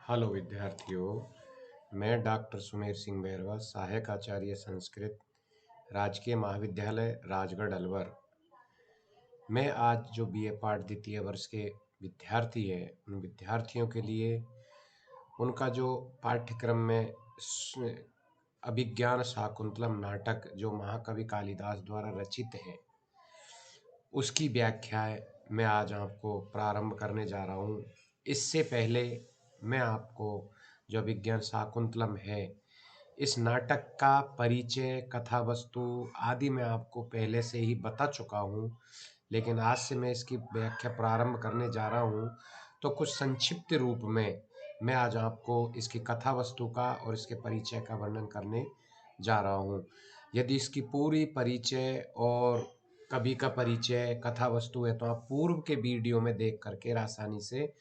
Hello विद्यार्थियों, मैं doctor Sumer Singh Bairwa, सहायक आचार्य संस्कृत, राजकीय महाविद्यालय राजगढ़ अलवर। मैं आज जो बीए पाठ द्वितीय वर्ष के विद्यार्थी हैं, उन विद्यार्थियों के लिए उनका जो पाठ्यक्रम में अभिज्ञान शाकुंतलम नाटक जो महाकवि कालिदास द्वारा रचित है, उसकी व्याख्याएं मैं आज आपको प्रारंभ करने जा रहा हूँ। इससे पहले मैं आपको जो अभिज्ञान शाकुंतलम है, इस नाटक का परिचय, कथा वस्तु आदि मैं आपको पहले से ही बता चुका हूँ, लेकिन आज से मैं इसकी व्याख्या प्रारंभ करने जा रहा हूँ। तो कुछ संक्षिप्त रूप में मैं आज आपको इसकी कथा वस्तु का और इसके परिचय का वर्णन करने जा रहा हूँ। यदि इसकी पूरी परिचय और कवि का परिचय, कथा वस्तु है, तो आप पूर्व के वीडियो में देख करके आसानी से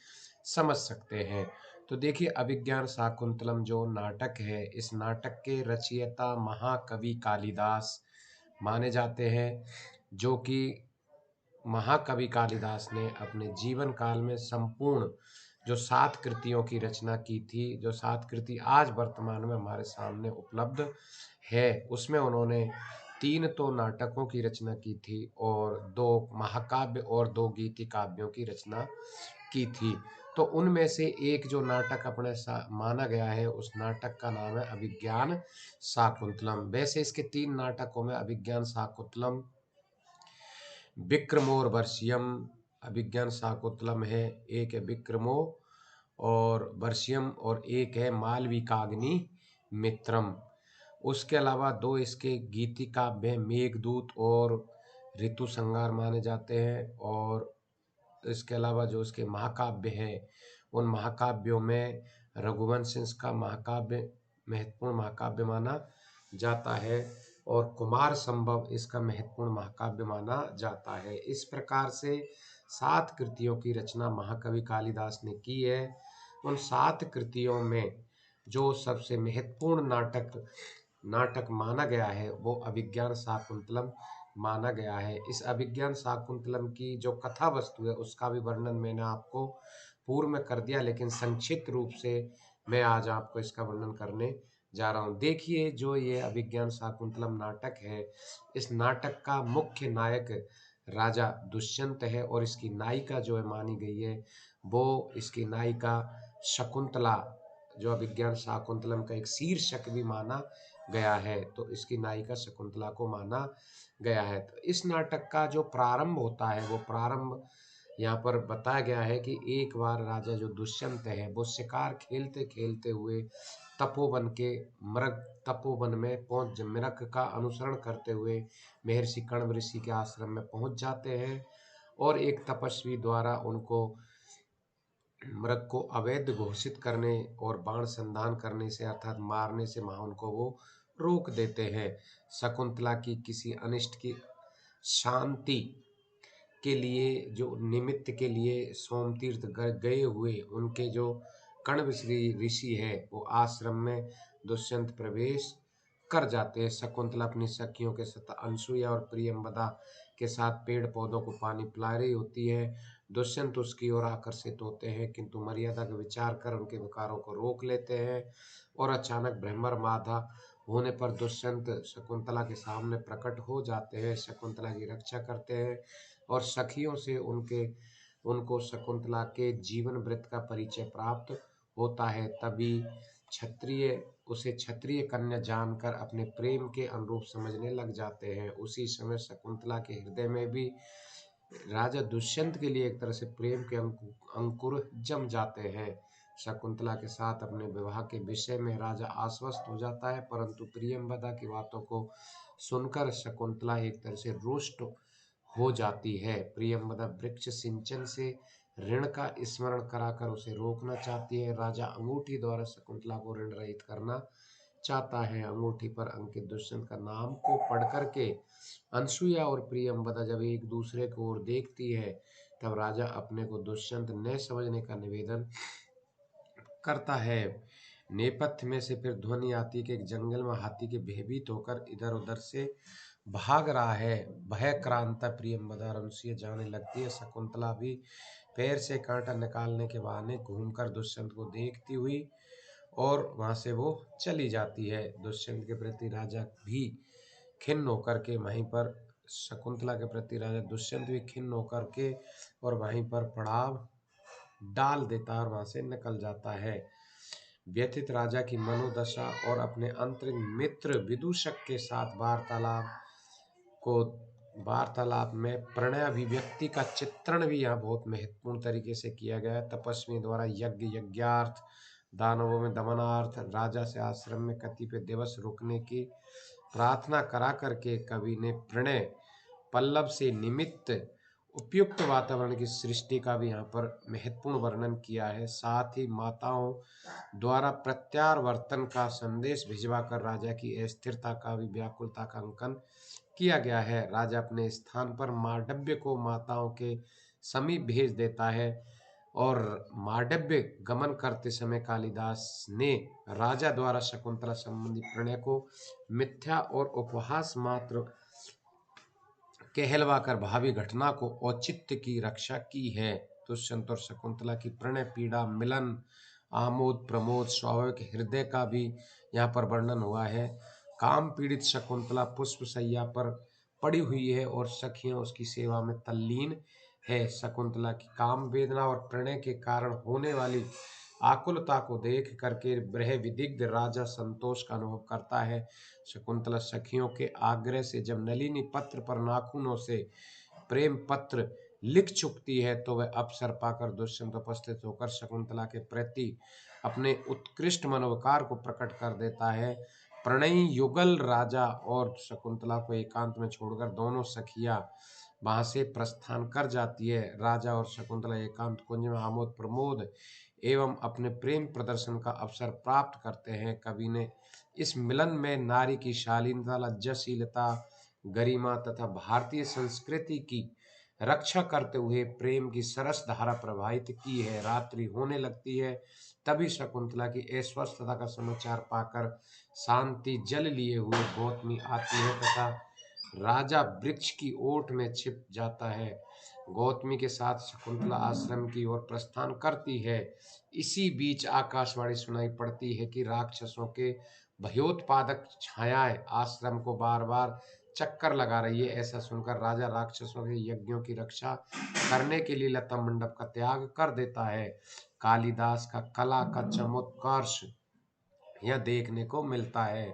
समझ सकते हैं। तो देखिए, अभिज्ञान शाकुंतलम जो नाटक है, इस नाटक के रचयिता महाकवि कालिदास माने जाते हैं, जो कि महाकवि कालिदास ने अपने जीवन काल में संपूर्ण जो 7 कृतियों की रचना की थी, जो 7 कृति आज वर्तमान में हमारे सामने उपलब्ध है, उसमें उन्होंने 3 तो नाटकों की रचना की थी और 2 महाकाव्य और 2 गीति काव्यों की रचना की थी। तो उनमें से एक जो नाटक अपने माना गया है, उस नाटक का नाम है अभिज्ञान शाकुंतलम। वैसे इसके 3 नाटकों में अभिज्ञान शाकुंतलम, विक्रमोर्वशीयम, अभिज्ञान शाकुंतलम है, एक है विक्रमो और वर्षियम और एक है मालविकाग्नि मित्रम। उसके अलावा 2 इसके गीति काव्य मेघदूत और ऋतु संहार माने जाते हैं। और इसके अलावा जो उसके महाकाव्य हैं, उन महाकाव्यों में रघुवंश का महाकाव्य महत्वपूर्ण महाकाव्य माना जाता है और कुमार संभव इसका महत्वपूर्ण महाकाव्य माना जाता है। इस प्रकार से 7 कृतियों की रचना महाकवि कालिदास ने की है। उन 7 कृतियों में जो सबसे महत्वपूर्ण नाटक माना गया है, वो अभिज्ञान शाकुंतलम माना गया है। इस अभिज्ञान शाकुंतलम की जो कथा वस्तु है, उसका भी वर्णन मैंने आपको पूर्व में कर दिया, लेकिन संक्षिप्त रूप से मैं आज आपको इसका वर्णन करने जा रहा हूँ। देखिए, जो ये अभिज्ञान शाकुंतलम नाटक है, इस नाटक का मुख्य नायक राजा दुष्यंत है और इसकी नायिका जो है मानी गई है, वो इसकी नायिका शकुंतला, जो अभिज्ञान शाकुंतलम का एक शीर्षक भी माना गया है, तो इसकी नायिका शकुंतला को माना गया है। तो इस नाटक का जो प्रारंभ होता है, वो प्रारंभ यहाँ पर बताया गया है कि एक बार राजा जो दुष्यंत है, वो शिकार खेलते खेलते हुए तपोवन के मृग तपोवन में पहुंच मृग का अनुसरण करते हुए महर्षि कण्व ऋषि के आश्रम में पहुंच जाते हैं और एक तपस्वी द्वारा उनको मृग को अवैध घोषित करने और बाण संधान करने से अर्थात मारने से वहां उनको वो रोक देते हैं। शकुंतला की किसी अनिष्ट की शांति के लिए जो निमित्त के लिए सोमतीर्थ गए हुए उनके जो कण्व श्री ऋषि है, वो आश्रम में दुष्यंत प्रवेश कर जाते हैं। शकुंतला अपनी सखियों के साथ अनसुईया और प्रियंवदा के साथ पेड़ पौधों को पानी पिला रही होती है। दुष्यंत उसकी ओर आकर्षित होते हैं, किंतु मर्यादा का विचार कर उनके विकारों को रोक लेते हैं और अचानक भ्रमर बाधा होने पर दुष्यंत शकुंतला के सामने प्रकट हो जाते हैं, शकुंतला की रक्षा करते हैं और सखियों से उनको शकुंतला के जीवन वृत्त का परिचय प्राप्त होता है। तभी क्षत्रिय उसे क्षत्रिय कन्या जानकर अपने प्रेम के अनुरूप समझने लग जाते हैं। उसी समय शकुंतला के हृदय में भी राजा दुष्यंत के लिए एक तरह से प्रेम के अंकुर जम जाते हैं। शकुंतला के साथ अपने विवाह के विषय में राजा आश्वस्त हो जाता है, परंतु प्रियंवदा की बातों को सुनकर शकुंतला एक तरह से रुष्ट हो जाती है। प्रियंवदा वृक्ष सिंचन से ऋण का स्मरण कराकर उसे रोकना चाहती है। राजा अंगूठी द्वारा शकुंतला को ऋण रहित करना चाहता है। अंगूठी पर अंकित दुष्यंत का नाम को पढ़ करके अनसुईया और प्रियंवदा जब एक दूसरे को ओर देखती है, तब राजा अपने को दुष्यंत न समझने का निवेदन करता है। नेपथ्य में से फिर ध्वनि आती है कि एक जंगल में हाथी के भयभीत होकर इधर उधर से भाग रहा है। भय क्रांता प्रियंवदा अनसुईया जाने लगती है। शकुंतला भी पैर से कांटा निकालने के बहाने घूमकर दुष्यंत को देखती हुई और वहां से वो चली जाती है। दुष्यंत के प्रति राजा भी खिन्न होकर के वहीं पर शकुंतला के प्रति राजा दुष्यंत भी खिन्न होकर के और वहीं पर पड़ाव डाल देता है और वहां से निकल जाता है। व्यथित राजा की मनोदशा और अपने अंतरंग मित्र विदूषक के साथ को वार्तालाप में प्रणय अभिव्यक्ति का चित्रण भी यहाँ बहुत महत्वपूर्ण तरीके से किया गया है। तपस्वी द्वारा यज्ञ यज्ञार्थ, दानवों में दमनार्थ राजा से आश्रम में कतिपय दिवस रुकने की प्रार्थना करा करके कवि ने प्रणय पल्लव से निमित्त उपयुक्त वातावरण की सृष्टि का भी यहाँ पर महत्वपूर्ण वर्णन किया है। साथ ही माताओं द्वारा प्रत्यावर्तन का संदेश भिजवाकर राजा की अस्थिरता का भी व्याकुलता का अंकन किया गया है। राजा अपने स्थान पर मांडव्य को माताओं के समीप भेज देता है और मांडव्य गमन करते समय कालिदास ने राजा द्वारा शकुंतला संबंधी प्रणय को मिथ्या और उपहास मात्र कहलवाकर भावी घटना को औचित्य की रक्षा की है। दुष्यंत और शकुंतला की प्रणय पीड़ा मिलन आमोद प्रमोद स्वाभाविक हृदय का भी यहाँ पर वर्णन हुआ है। काम पीड़ित शकुंतला पुष्प शैया पर पड़ी हुई है और सखियां उसकी सेवा में तल्लीन है। शकुंतला की काम वेदना और प्रणय के कारण होने वाली आकुलता को देख करके ब्रह विदिग्ध राजा संतोष का अनुभव करता है। शकुंतला सखियों के आग्रह से जब नलिनी पत्र पर नाखूनों से प्रेम पत्र लिख चुकती है तो वह अवसर पाकर दुष्यंत उपस्थित होकर शकुंतला के प्रति अपने उत्कृष्ट मनोविकार को प्रकट कर देता है। प्रणयी युगल राजा और शकुंतला को एकांत में छोड़कर दोनों सखियां वहां से प्रस्थान कर जाती है। राजा और शकुंतला एकांत कुंज में आमोद प्रमोद एवं अपने प्रेम प्रदर्शन का अवसर प्राप्त करते हैं। कवि ने इस मिलन में नारी की शालीनता लज्जाशीलता गरिमा तथा भारतीय संस्कृति की रक्षा करते हुए प्रेम की सरस धारा प्रवाहित की है। रात्रि होने लगती है तभी शकुंतला की अस्वस्थता का समाचार पाकर शांति जल लिए हुए गौतमी आती है तथा राजा वृक्ष की ओट में छिप जाता है। गौतमी के साथ शकुंतला आश्रम की ओर प्रस्थान करती है। इसी बीच आकाशवाणी सुनाई पड़ती है कि राक्षसों के भयोत्पादक छायाएं आश्रम को बार बार चक्कर लगा रही है। ऐसा सुनकर राजा राक्षसों के यज्ञों की रक्षा करने के लिए लता मंडप का त्याग कर देता है। कालिदास का कला का चमत्कृष यह देखने को मिलता है।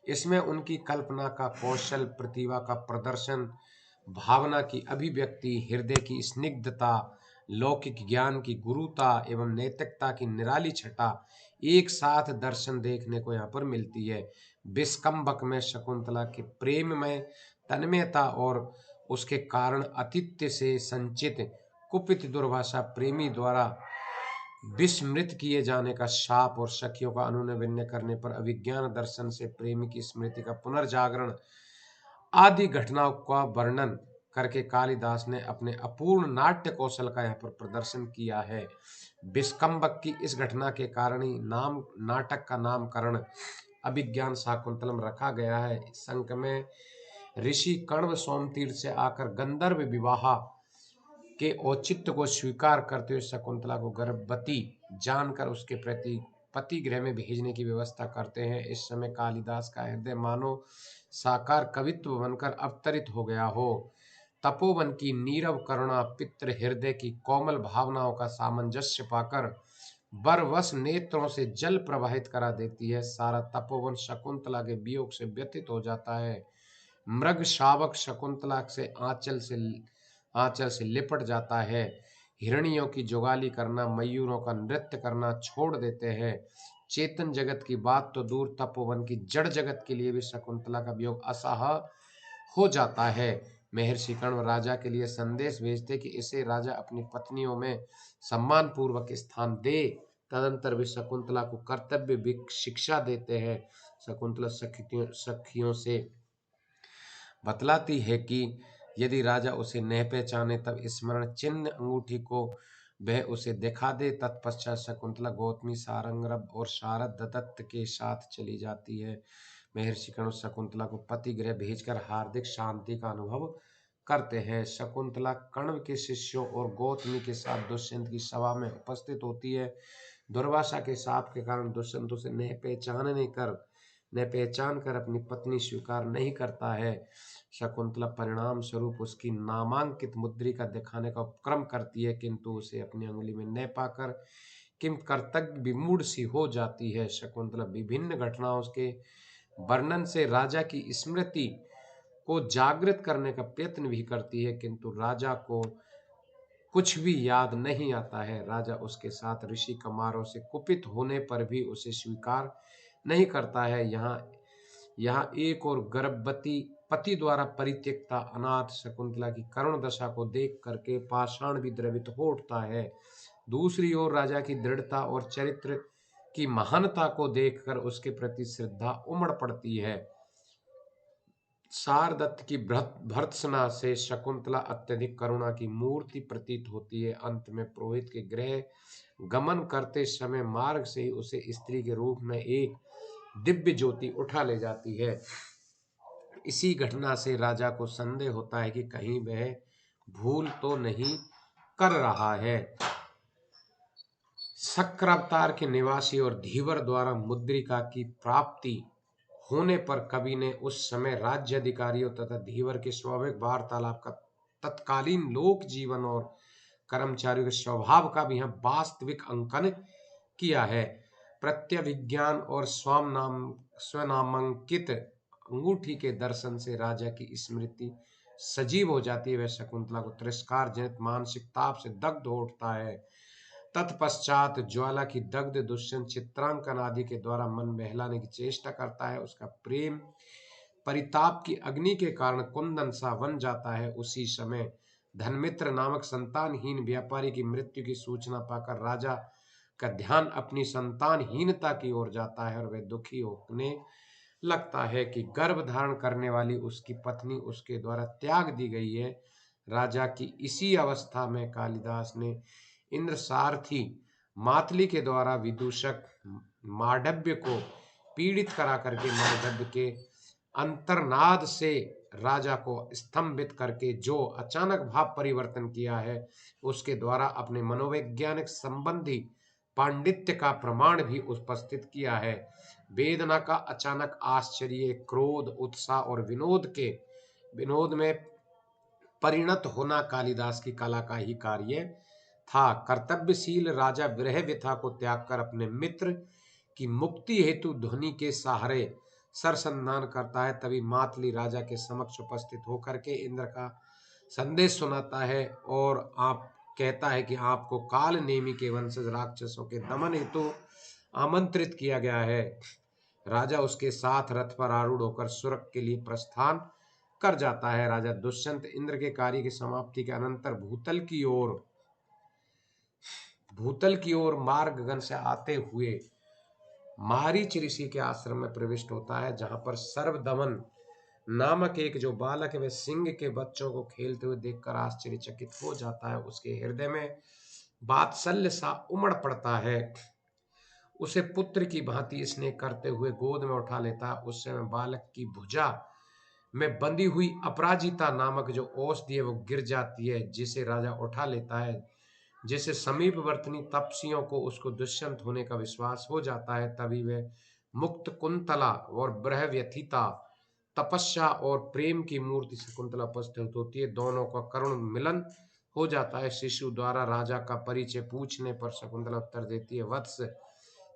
इसमें उनकी कल्पना का कौशल प्रतिभा का प्रदर्शन भावना की अभिव्यक्ति हृदय की स्निग्धता लौकिक ज्ञान की गुरुता एवं नैतिकता की निराली छटा एक साथ दर्शन देखने को यहाँ पर मिलती है। विस्कम्बक में शकुंतला के प्रेम में तन्मयता और उसके कारण अतिथ्य से संचित कुपित दुर्भाषा प्रेमी द्वारा विस्मृत किए जाने का शाप और सखियों का अनुनय विनय करने पर अभिज्ञान दर्शन से प्रेमी की स्मृति का पुनर्जागरण आदि घटनाओं का वर्णन करके कालिदास ने अपने अपूर्ण नाट्य कौशल का यहाँ पर प्रदर्शन किया है। विस्कम्बक की इस घटना के कारण ही नाटक का नामकरण अभिज्ञान शाकुंतलम रखा गया है। इस अंक में ऋषि कण्व सोमतीर्थ से आकर गंधर्व विवाह के औचित्य को स्वीकार करते हुए शकुंतला को गर्भवती जानकर उसके प्रति पति गृह में भेजने की व्यवस्था करते हैं। इस समय कालिदास का हृदय मानो साकार कवित्व बनकर अवतरित हो गया हो। तपोवन की नीरव करुणा पितृ हृदय की कोमल भावनाओं का सामंजस्य पाकर बरवश नेत्रों से जल प्रवाहित करा देती है। सारा तपोवन शकुंतला के वियोग से व्यथित हो जाता है। मृग शावक शकुंतला से आंचल से लिपट जाता है। हिरणियों की जुगाली करना मयूरों का नृत्य करना छोड़ देते हैं। चेतन जगत की बात तो दूर तपोवन की जड़ जगत के लिए भी शकुंतला का वियोग असह्य हो जाता है। महर्षि कण्व राजा के लिए संदेश भेजते कि इसे राजा अपनी पत्नियों में सम्मान पूर्वक स्थान दे। तदंतर वे शकुंतला को कर्तव्य शिक्षा देते हैं। शकुंतला सखियों से बतलाती है कि यदि राजा उसे न पहचाने तब स्मरण चिन्ह अंगूठी को वह उसे दिखा दे। तत्पश्चात शकुंतला गौतमी सारंगरभ और शारद दत्त के साथ चली जाती है। महर्षि कण्व शकुंतला को पति गृह भेजकर हार्दिक शांति का अनुभव करते हैं। शकुंतला कण्व के शिष्यों और गौतमी के साथ दुष्यंत की सभा में उपस्थित होती है। दुर्वासा के शाप के कारण दुष्यंत उसे न पहचान कर अपनी पत्नी स्वीकार नहीं करता है। शकुंतला परिणाम स्वरूप उसकी नामांकित मुद्रिका दिखाने का उपक्रम करती है, किंतु उसे अपनी अंगुली में न पाकर किम कर्तव्य विमूढ़ सी हो जाती है। शकुंतला विभिन्न घटनाओं के वर्णन से राजा की स्मृति को जागृत करने का प्रयत्न भी करती है, किंतु राजा को कुछ भी याद नहीं आता है। राजा उसके साथ ऋषि कुमारों से कुपित होने पर भी उसे स्वीकार नहीं करता है। यहाँ एक और गर्भवती पति द्वारा परित्यक्ता अनाथ शकुंतला की करुण दशा को देख करके पाषाण भी द्रवित हो उठता है। दूसरी ओर राजा की दृढ़ता और चरित्र की महानता को देखकर उसके प्रति श्रद्धा उमड़ पड़ती है। शारदत्त की भर्त्सना से शकुंतला अत्यधिक करुणा की मूर्ति प्रतीत होती है। अंत में पुरोहित के गृह गमन करते समय मार्ग से ही उसे स्त्री के रूप में एक दिव्य ज्योति उठा ले जाती है। इसी घटना से राजा को संदेह होता है कि कहीं वह भूल तो नहीं कर रहा है। शक्रावतार के निवासी और धीवर द्वारा मुद्रिका की प्राप्ति होने पर कवि ने उस समय राज्य अधिकारियों तथा धीवर के स्वाभाविक वार्तालाप का तत्कालीन लोक जीवन और कर्मचारियों के स्वभाव का भी यहाँ वास्तविक अंकन किया है। प्रत्यभिज्ञान और स्वनामांकित अंगूठी के दर्शन से राजा की स्मृति सजीव हो जाती है। वह शकुंतला को तिरस्कार जनित मानसिक ताप से दग्ध हो उठता है। तत्पश्चात ज्वाला की दग्ध दुष्यंत चित्रांकन आदि के द्वारा मन बहलाने की चेष्टा करता है। उसका प्रेम परिताप की अग्नि के कारण कुंदन सा बन जाता है। उसी समय धनमित्र नामक संतानहीन व्यापारी की मृत्यु की सूचना पाकर राजा का ध्यान अपनी संतानहीनता की ओर जाता है और वह दुखी होने लगता है कि गर्भ धारण करने वाली उसकी पत्नी उसके द्वारा त्याग दी गई है। राजा की इसी अवस्था में कालिदास ने इंद्र सारथी मातली के द्वारा विदूषक मांडव्य को पीड़ित करा करके मांडव्य के अंतर्नाद से राजा को स्तंभित करके जो अचानक भाव परिवर्तन किया है, उसके द्वारा अपने मनोवैज्ञानिक संबंधी पांडित्य का प्रमाण भी उपस्थित किया है। वेदना का अचानक आश्चर्य, क्रोध, उत्साह और विनोद में परिणत होना कालिदास की कला का ही कार्य था। कर्तव्यशील राजा विरह व्यथा को त्याग कर अपने मित्र की मुक्ति हेतु ध्वनि के सहारे सरसंधान करता है। तभी मातली राजा के समक्ष उपस्थित होकर के इंद्र का संदेश सुनाता है और आप कहता है कि आपको काल नेमी के वंशज राक्षसों के दमन हेतु आमंत्रित किया गया है। राजा उसके साथ रथ पर आरूढ़ होकर सुरख के लिए प्रस्थान कर जाता है। राजा दुष्यंत इंद्र के कार्य की समाप्ति के अनंतर भूतल की ओर मार्गगन से आते हुए मारीच ऋषि के आश्रम में प्रविष्ट होता है, जहां पर सर्वदमन नामक एक जो बालक है वह सिंह के बच्चों को खेलते हुए देखकर आश्चर्यचकित हो जाता है। उसके हृदय में वात्सल्य सा उमड़ पड़ता है। उसे पुत्र की भांति स्नेह करते हुए गोद में उठा लेता है। उस समय बालक की भुजा में बंधी हुई अपराजिता नामक जो औषधि है वो गिर जाती है, जिसे राजा उठा लेता है। जिसे समीपवर्ती तपस्वियों को उसको दुष्यंत होने का विश्वास हो जाता है। तभी वे मुक्त कुंतला और ब्रहव्यथिता तपस्या और प्रेम की मूर्ति शकुंतला उपस्थित होती है। दोनों का करुण मिलन हो जाता है। शिशु द्वारा राजा का परिचय पूछने पर शकुंतला उत्तर देती है, वत्स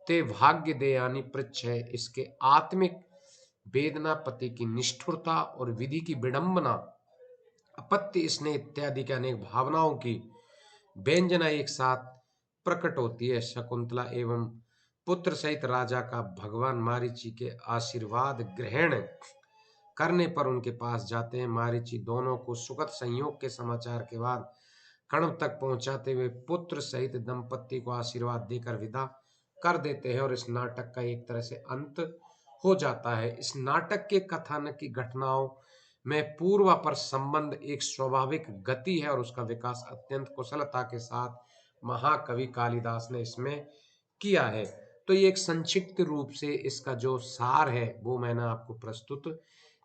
ते भाग्य दयानी पृच्छ है। इसके आत्मिक वेदना, पति की निष्ठुरता और विधि की विडंबना, अपत्य स्नेह इत्यादि के अनेक भावनाओं की व्यंजना एक साथ प्रकट होती है। शकुंतला एवं पुत्र सहित राजा का भगवान मारीची के आशीर्वाद ग्रहण करने पर उनके पास जाते हैं। मारीची दोनों को सुखद संयोग के समाचार के बाद कण्व तक पहुंचाते हुए पुत्र सहित दंपत्ति को आशीर्वाद देकर विदा कर देते हैं और इस नाटक का एक तरह से अंत हो जाता है। इस नाटक के कथानक की घटनाओं में पूर्वापर संबंध एक स्वाभाविक गति है और उसका विकास अत्यंत कुशलता के साथ महाकवि कालिदास ने इसमें किया है। तो ये एक संक्षिप्त रूप से इसका जो सार है वो मैंने आपको प्रस्तुत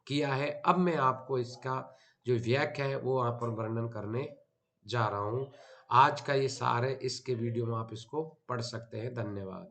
किया है। अब मैं आपको इसका जो व्याख्या है वो वहाँ पर वर्णन करने जा रहा हूँ। आज का ये सार है, इसके वीडियो में आप इसको पढ़ सकते हैं। धन्यवाद।